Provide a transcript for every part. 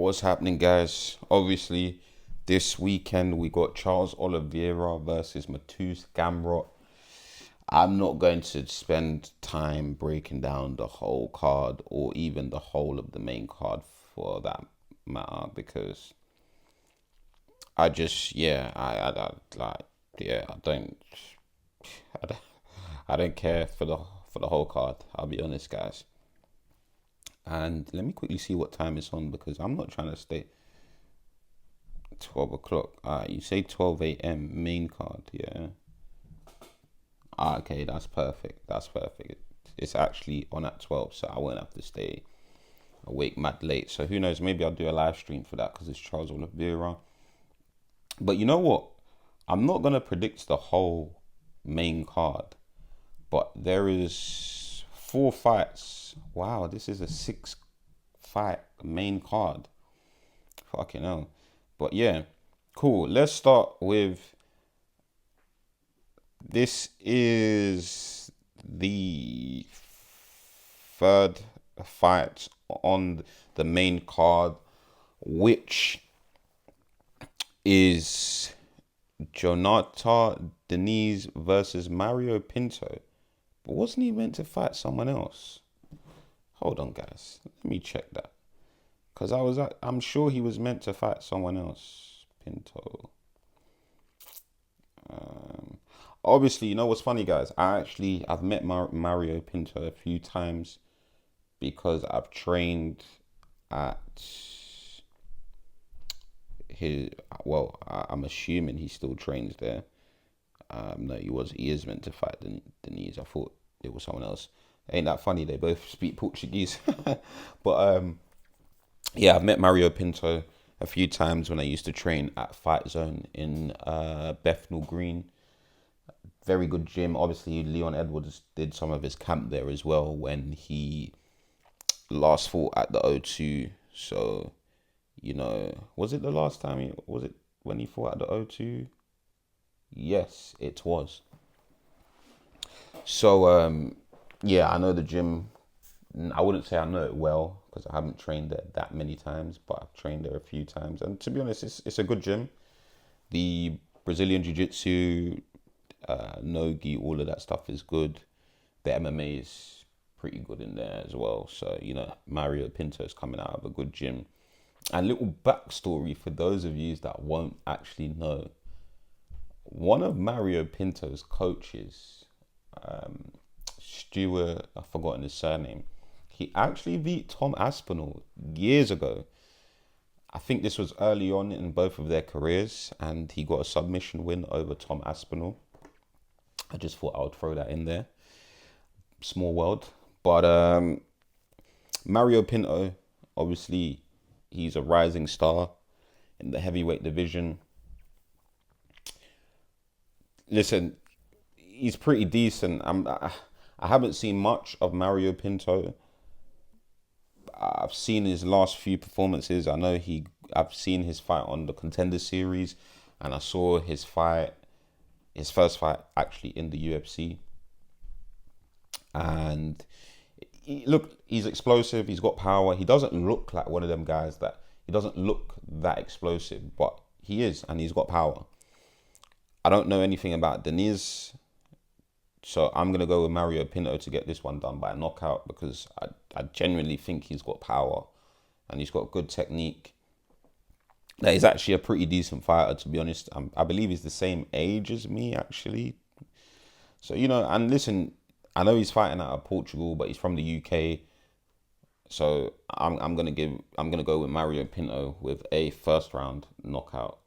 What's happening, guys? Obviously, this weekend we got Charles Oliveira versus Matus Gamrot. I'm not going to spend time breaking down the whole card or even the whole of the main card for that matter because I just, yeah, I like, yeah, I don't, I don't care for the whole card. I'll be honest, guys. And let me quickly see what time it's on because I'm not trying to stay 12 o'clock. You say 12 a.m. main card, yeah. Okay, that's perfect. That's perfect. It's actually on at 12, so I won't have to stay awake mad late. So who knows? Maybe I'll do a live stream for that because it's Charles Oliveira. But you know what? I'm not gonna predict the whole main card, but there is 4 fights. Wow, this is a 6 fight main card. Fucking hell. But yeah, cool. Let's start with this is the third fight on the main card, which is Jonata Denise versus Mario Pinto. But wasn't he meant to fight someone else? Hold on, guys. Let me check that. Because I'm sure he was meant to fight someone else. Pinto. Obviously, you know what's funny, guys? I've met Mario Pinto a few times because I've trained at his. Well, I'm assuming he still trains there. No, he is meant to fight Denise. I thought it was someone else. Ain't that funny? They both speak Portuguese. But yeah, I've met Mario Pinto a few times when I used to train at Fight Zone in Bethnal Green. Very good gym. Obviously, Leon Edwards did some of his camp there as well when he last fought at the O2. So, was it the last time? Was it when he fought at the O2? Yes, it was. So, yeah, I know the gym. I wouldn't say I know it well because I haven't trained there that many times, but I've trained there a few times. And to be honest, it's a good gym. The Brazilian Jiu Jitsu, Nogi, all of that stuff is good. The MMA is pretty good in there as well. So, Mario Pinto is coming out of a good gym. And little backstory for those of you that won't actually know. One of Mario Pinto's coaches, Stuart, I've forgotten his surname, he actually beat Tom Aspinall years ago. I think this was early on in both of their careers, and he got a submission win over Tom Aspinall. I just thought I would throw that in there. Small world. But Mario Pinto, obviously, he's a rising star in the heavyweight division. Listen, he's pretty decent. I haven't seen much of Mario Pinto. I've seen his last few performances. I've seen his fight on the Contender Series, and I saw his first fight actually in the UFC. And he's explosive. He's got power. He doesn't look like one of them guys he doesn't look that explosive, but he is, and he's got power. I don't know anything about Denise, so I'm going to go with Mario Pinto to get this one done by a knockout because I genuinely think he's got power and he's got good technique. That he's actually a pretty decent fighter, to be honest. I believe he's the same age as me, actually. So, and listen, I know he's fighting out of Portugal, but he's from the UK. So I'm gonna go with Mario Pinto with a first round knockout.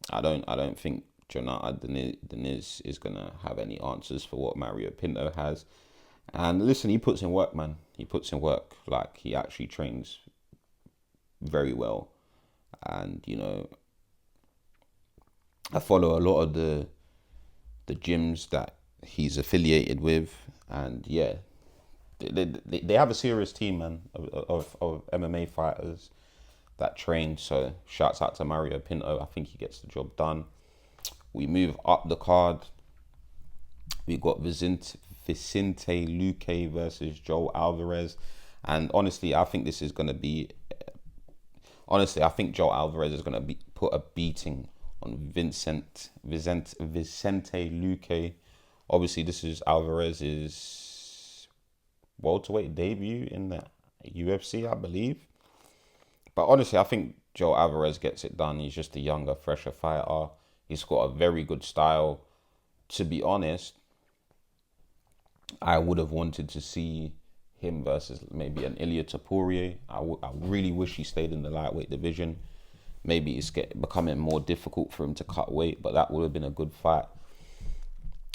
I don't think Jonata Deniz is gonna have any answers for what Mario Pinto has. And listen, he puts in work, man. He puts in work. Like, he actually trains very well. And I follow a lot of the gyms that he's affiliated with, and yeah, they have a serious team, man, of MMA fighters that train. So shouts out to Mario Pinto. I think he gets the job done. We move up the card. We got Vicente Luque versus Joel Alvarez, and honestly, I think this is gonna be honestly, I think Joe Alvarez is going to put a beating on Vicente Luque. Obviously, this is Alvarez's welterweight debut in the UFC, I believe. But honestly, I think Joe Alvarez gets it done. He's just a younger, fresher fighter. He's got a very good style. To be honest, I would have wanted to see him versus maybe an Ilia Topuria. I really wish he stayed in the lightweight division. Maybe it's becoming more difficult for him to cut weight, but that would have been a good fight.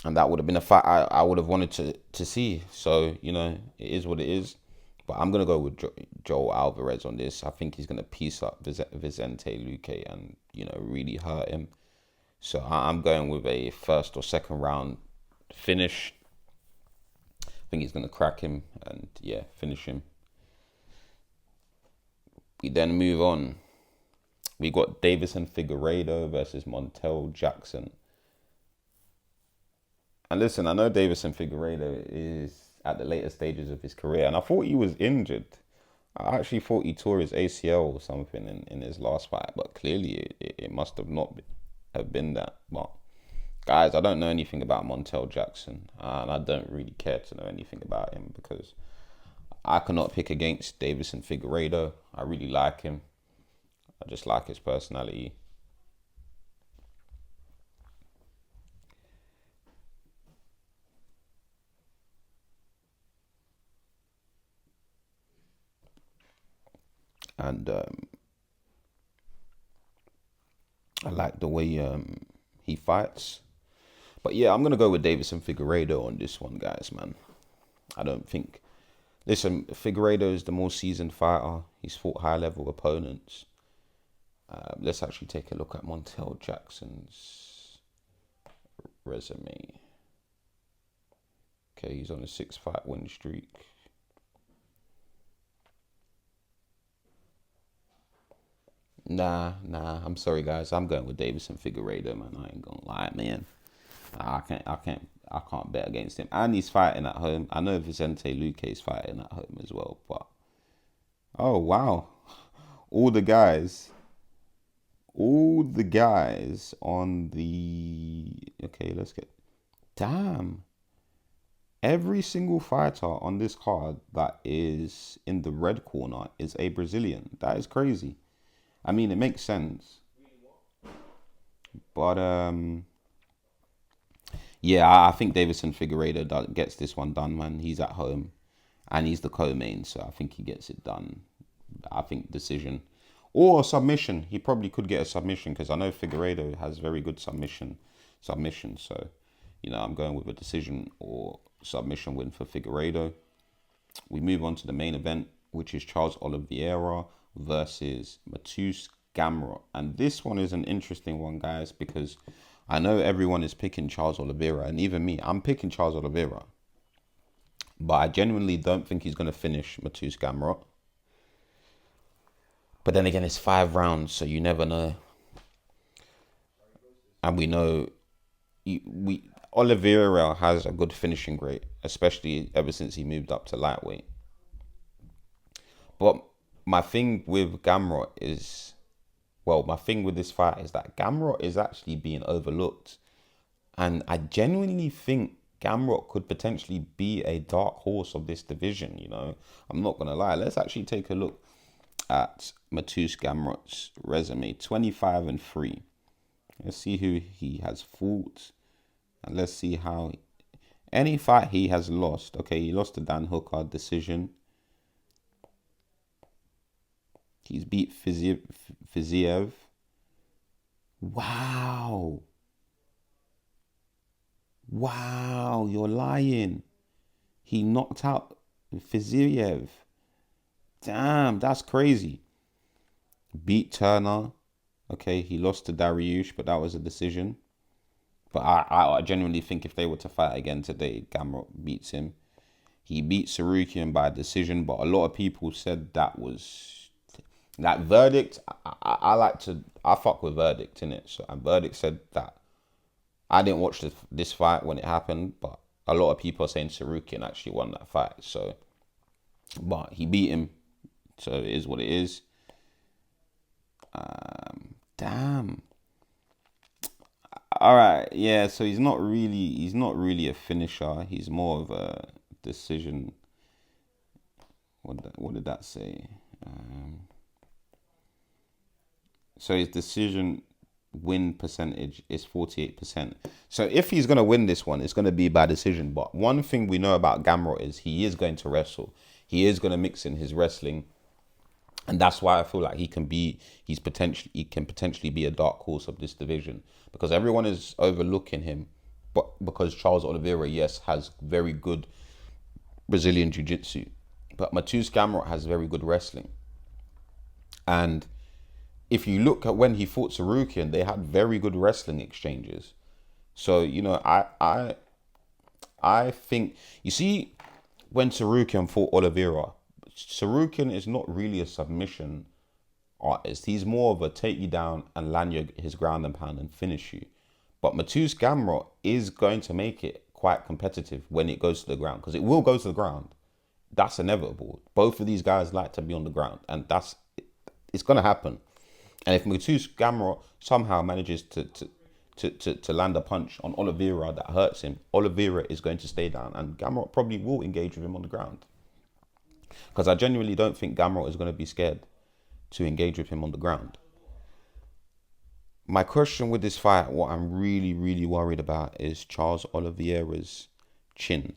And that would have been a fight I would have wanted to see. So, you know, it is what it is. But I'm going to go with Joel Alvarez on this. I think he's going to piece up Vicente Luque and, you know, really hurt him. So I'm going with a first or second round finish. I think he's going to crack him and, yeah, finish him. We then move on. We got Davison Figueiredo versus Montel Jackson. And listen, I know Davison Figueiredo is at the later stages of his career, and I thought he was injured. I actually thought he tore his ACL or something in his last fight, but clearly it must have not have been that. But guys, I don't know anything about Montel Jackson, and I don't really care to know anything about him because I cannot pick against Davison Figueiredo. I really like him. I just like his personality. And I like the way he fights. But yeah, I'm going to go with Davison Figueiredo on this one, guys, man. I don't think... Listen, Figueiredo is the more seasoned fighter. He's fought high-level opponents. Let's actually take a look at Montel Jackson's resume. Okay, he's on a 6-fight win streak. Nah, I'm sorry, guys. I'm going with Davison Figueiredo, man. I ain't gonna lie, man. I can't bet against him. And he's fighting at home. I know Vicente Luque is fighting at home as well, but oh wow, all the guys on the let's get damn. Every single fighter on this card that is in the red corner is a Brazilian. That is crazy. I mean, it makes sense. But yeah, I think Davison Figueiredo gets this one done, man. He's at home, and he's the co-main, so I think he gets it done. I think decision or submission. He probably could get a submission because I know Figueiredo has very good submission. So, you know, I'm going with a decision or submission win for Figueiredo. We move on to the main event, which is Charles Oliveira versus Mateusz Gamrot. And this one is an interesting one, guys, because I know everyone is picking Charles Oliveira, and even me, I'm picking Charles Oliveira. But I genuinely don't think he's going to finish Mateusz Gamrot. But then again, it's 5 rounds, so you never know. And we know Oliveira has a good finishing rate, especially ever since he moved up to lightweight. But my thing with Gamrot is, my thing with this fight is that Gamrot is actually being overlooked. And I genuinely think Gamrot could potentially be a dark horse of this division, you know. I'm not going to lie. Let's actually take a look at Mateusz Gamrot's resume. 25-3. Let's see who he has fought. And let's see how... Any fight he has lost. Okay, he lost to Dan Hooker, decision. He's beat Fiziev. Wow, you're lying. He knocked out Fiziev. Damn, that's crazy. Beat Turner. Okay, he lost to Dariush, but that was a decision. But I genuinely think if they were to fight again today, Gamrot beats him. He beat Sarukian by decision, but a lot of people said that was... That verdict, I fuck with verdict, innit? So, and verdict said that. I didn't watch this fight when it happened, but a lot of people are saying Sarukian actually won that fight. So, but he beat him, so it is what it is. Damn. All right, yeah. So he's not really a finisher. He's more of a decision. What did that say? Um, so his decision win percentage is 48%. So if he's gonna win this one, it's gonna be by decision. But one thing we know about Gamrot is he is going to wrestle. He is gonna mix in his wrestling, and that's why I feel like he can potentially be a dark horse of this division because everyone is overlooking him, but because Charles Oliveira, yes, has very good Brazilian jiu-jitsu, but Matheus Gamrot has very good wrestling. And if you look at when he fought Sarukian, they had very good wrestling exchanges. So I think you see when Sarukian fought Oliveira, Sarukian is not really a submission artist. He's more of a take you down and land his ground and pound and finish you. But Matheus Gamrot is going to make it quite competitive when it goes to the ground because it will go to the ground. That's inevitable. Both of these guys like to be on the ground, and it's going to happen. And if Matheus Gamrot somehow manages to land a punch on Oliveira that hurts him, Oliveira is going to stay down, and Gamrot probably will engage with him on the ground. Because I genuinely don't think Gamrot is going to be scared to engage with him on the ground. My question with this fight, what I'm really, really worried about is Charles Oliveira's chin.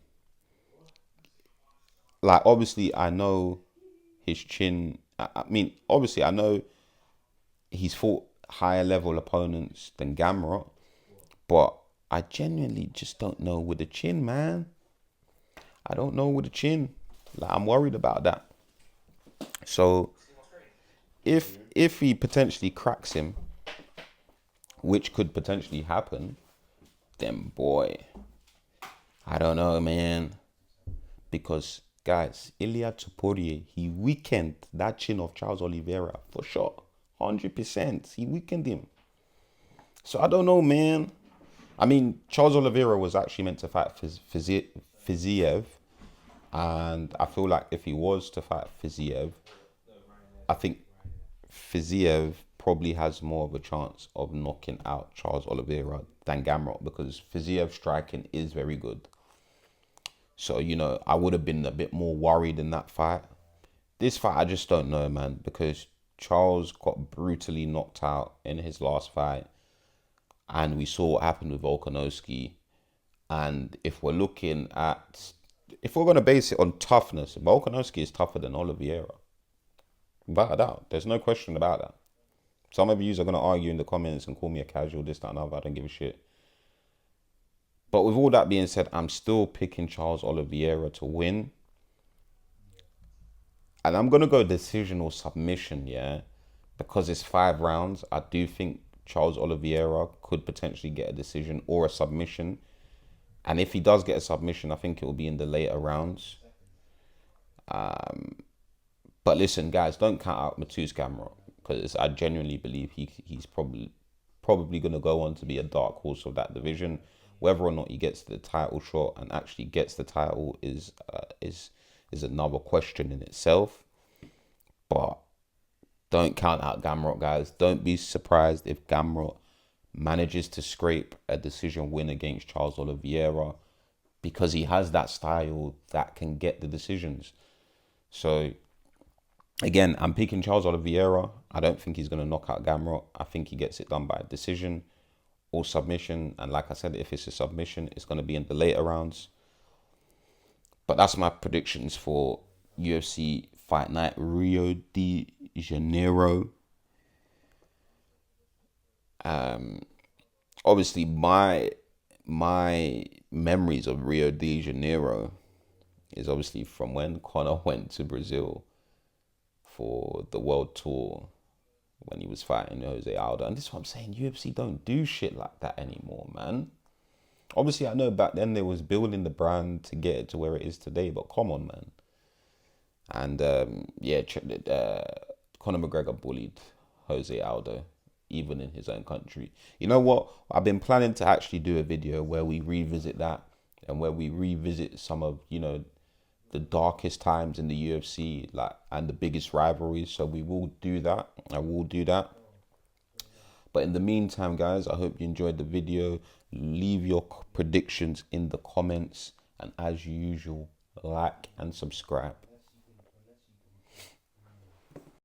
Like, obviously, I know his chin. I mean, obviously, I know he's fought higher level opponents than Gamrot, but I genuinely just don't know with the chin, man. I don't know with the chin. Like, I'm worried about that. So if he potentially cracks him, which could potentially happen, then boy, I don't know, man. Because guys, Ilia Topuria, he weakened that chin of Charles Oliveira for sure. 100%. He weakened him. So I don't know, man. I mean, Charles Oliveira was actually meant to fight Fiziev. And I feel like if he was to fight Fiziev, I think Fiziev probably has more of a chance of knocking out Charles Oliveira than Gamrot because Fiziev's striking is very good. So, I would have been a bit more worried in that fight. This fight, I just don't know, man, because Charles got brutally knocked out in his last fight. And we saw what happened with Volkanovski. And if we're going to base it on toughness, Volkanovski is tougher than Oliveira. Without a doubt. There's no question about that. Some of you are going to argue in the comments and call me a casual, this, that, and other. I don't give a shit. But with all that being said, I'm still picking Charles Oliveira to win. And I'm going to go decision or submission, yeah? Because it's 5 rounds. I do think Charles Oliveira could potentially get a decision or a submission. And if he does get a submission, I think it will be in the later rounds. But listen, guys, don't count out Matheus Gamrot because I genuinely believe he's probably going to go on to be a dark horse of that division. Whether or not he gets the title shot and actually gets the title is another question in itself. But don't count out Gamrot, guys. Don't be surprised if Gamrot manages to scrape a decision win against Charles Oliveira because he has that style that can get the decisions. So, again, I'm picking Charles Oliveira. I don't think he's going to knock out Gamrot. I think he gets it done by a decision or submission. And like I said, if it's a submission, it's going to be in the later rounds. But that's my predictions for UFC Fight Night Rio de Janeiro. Obviously, my memories of Rio de Janeiro is obviously from when Conor went to Brazil for the world tour when he was fighting Jose Aldo. And this is what I'm saying, UFC don't do shit like that anymore, man. Obviously, I know back then they was building the brand to get it to where it is today, but come on, man. And Conor McGregor bullied Jose Aldo, even in his own country. You know what? I've been planning to actually do a video where we revisit that and where we revisit some of, the darkest times in the UFC, and the biggest rivalries. So we will do that. I will do that. But in the meantime, guys, I hope you enjoyed the video. Leave your predictions in the comments. And as usual, like and subscribe.